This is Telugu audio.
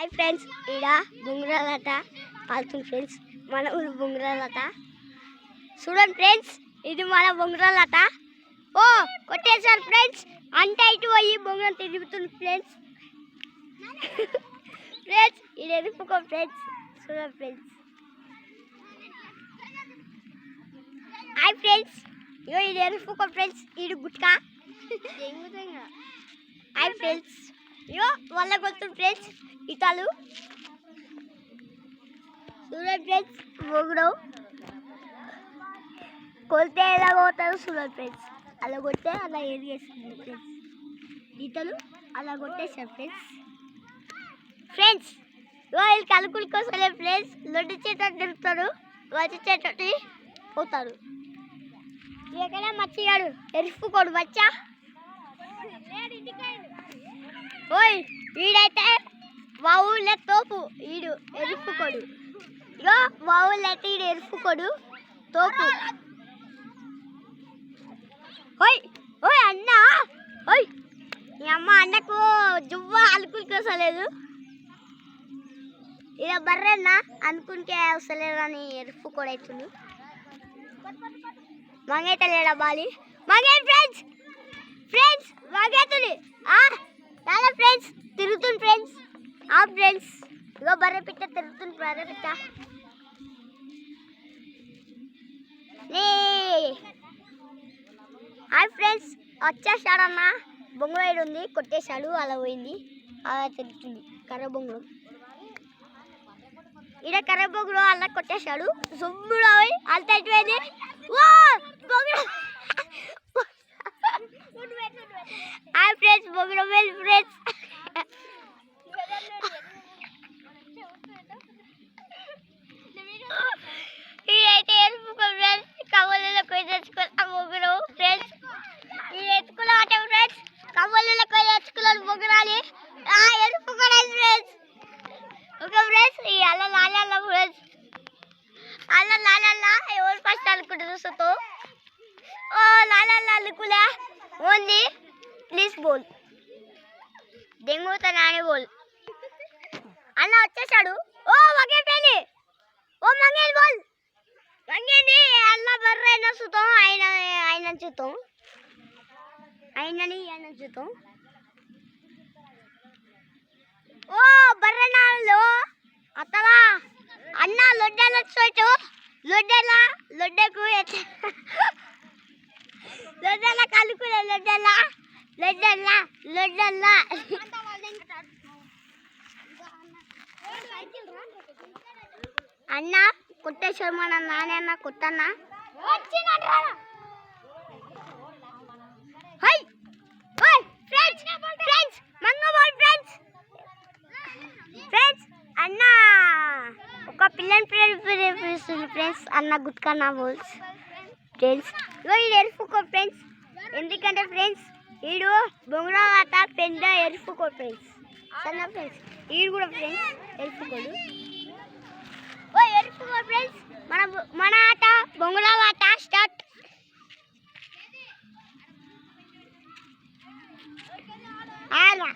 हाय फ्रेंड्स इड़ा बुंगरालत काल्तुंदी फ्रेंड्स मन ऊरु बुंगरालत చూడండి ఫ్రెండ్స్ ఇది మన బొంగరాలట ఓ కొట్టేశారు ఫ్రెండ్స్ అంటే ఇటు పోయి బొంగరం తిరుగుతుంది ఫ్రెండ్స్ ఫ్రెండ్స్ ఇది ఎరుపుకో ఫ్రెండ్స్ చూడండి ఫ్రెండ్స్ హాయ్ ఫ్రెండ్స్ ఇగో ఇది ఎరుపుకో ఫ్రెండ్స్ ఇది గుట్కా హాయ్ ఫ్రెండ్స్ ఇగో వల్ల కొడుతుంది ఫ్రెండ్స్ ఇతలు చూడండి ఫ్రెండ్స్ బొంగరం కొలితే ఎలా కొడతారు చూడండి ఫ్రెండ్స్ అలా కొట్టే అలా ఏది చేస్తుంది ఫ్రెండ్స్ ఈతలు అలా కొట్టేసారు ఫ్రెండ్స్ ఫ్రెండ్స్ వీళ్ళు కలుకుల కోసమే ఫ్రెండ్స్ లొడ్డు చేత తిరుగుతారు వచ్చి చేతటి పోతారు ఎక్కడ మచ్చిగాడు ఎరుపుకోడు బచ్చా ఓయ్ వీడైతే మా ఊళ్ళో తోపు వీడు ఎరుపుకోడు ఇగో మా ఊళ్ళో అయితే వీడు ఎరుపుకోడు తోపు ఓయ్ ఓయ్ అన్న ఓయ్ మీ అమ్మ అన్నకు జువ్వ అలుకులకి వస్తలేదు ఇక బర్రెన్నా అనుకుంటే వస్తలేదు అని ఎరుపు కూడా అవుతుంది మంగైతే లేడా బాలి మంగై ఫ్రెండ్స్ ఫ్రెండ్స్ మంగైతుంది చాలా ఫ్రెండ్స్ తిరుగుతుంది ఫ్రెండ్స్ ఫ్రెండ్స్ ఇగో బర్రె పిట్ట తిరుగుతుంది బర్రె పిట్ట హాయ్ ఫ్రెండ్స్ వచ్చేసాడన్న బొంగరాయుడు ఉంది కొట్టేశాడు అలా పోయింది అలా తిరుగుతుంది కర్ర బొంగురం ఈడ కర్ర బొంగురం అలా కొట్టేశాడు సొమ్ముడు పోయి అంత అయిపోయింది హాయ్ ఫ్రెండ్స్ బొంగురం వెళ్ళి ఫ్రెండ్స్ ఇదైతే ఎరుపుకో ఫ్రెండ్స్ కవలలో పోయి తెచ్చుకోవాలి బొంగురం ఫ్రెండ్స్ ఇది ఎత్తుకున్నాట ఫ్రెండ్స్ కవలలో పోయి తెచ్చుకున్నాను బొంగరాలి ఎరుపుకోలేదు ఫ్రెండ్స్ ఓకే ఫ్రెండ్స్ ఈ అల్ల లాల ఫ్రెండ్స్ అల్ల లాల ఎవరు ఫస్ట్ అనుకుంటారు చూస్తూ ఓ లాల అనుకులే ఓన్లీ ప్లీజ్ బోల్ దెంగుతా నానే బోల్ అలా వచ్చేసాడు ఓ మగే పెళ్ళి ఓ మంగేల్ బోల్ మంగేది అల్ల బర్రైనా చూద్దాం ఆయన చూద్దాం ఆయన చూద్దాం ఓ బర్రనాలు అత్తలా అన్న లొడ్డల వచ్చాడు లొడ్డకు లొడ్డల కలుకులే లొడ్డల అన్న కొట్టేశారు మన నాన్న అన్న కొట్టన్నా అన్న ఒక పిల్లని పిలుస్తుంది ఫ్రెండ్స్ అన్న గుట్కా నా బోల్స్ ఫ్రెండ్స్ ఇగో ఇది ఎరుపుకో ఫ్రెండ్స్ ఎందుకంటే ఫ్రెండ్స్ వీడు బొంగరాలట పెద్ద ఎరుపుకో ఫ్రెండ్స్ సన్న ఫ్రెండ్స్ వీడు కూడా ఫ్రెండ్స్ ఎరుపుకోడు ఓ ఎరుపుకో ఫ్రెండ్స్ మన ఆట బొంగరాలట స్టార్ట్ అలా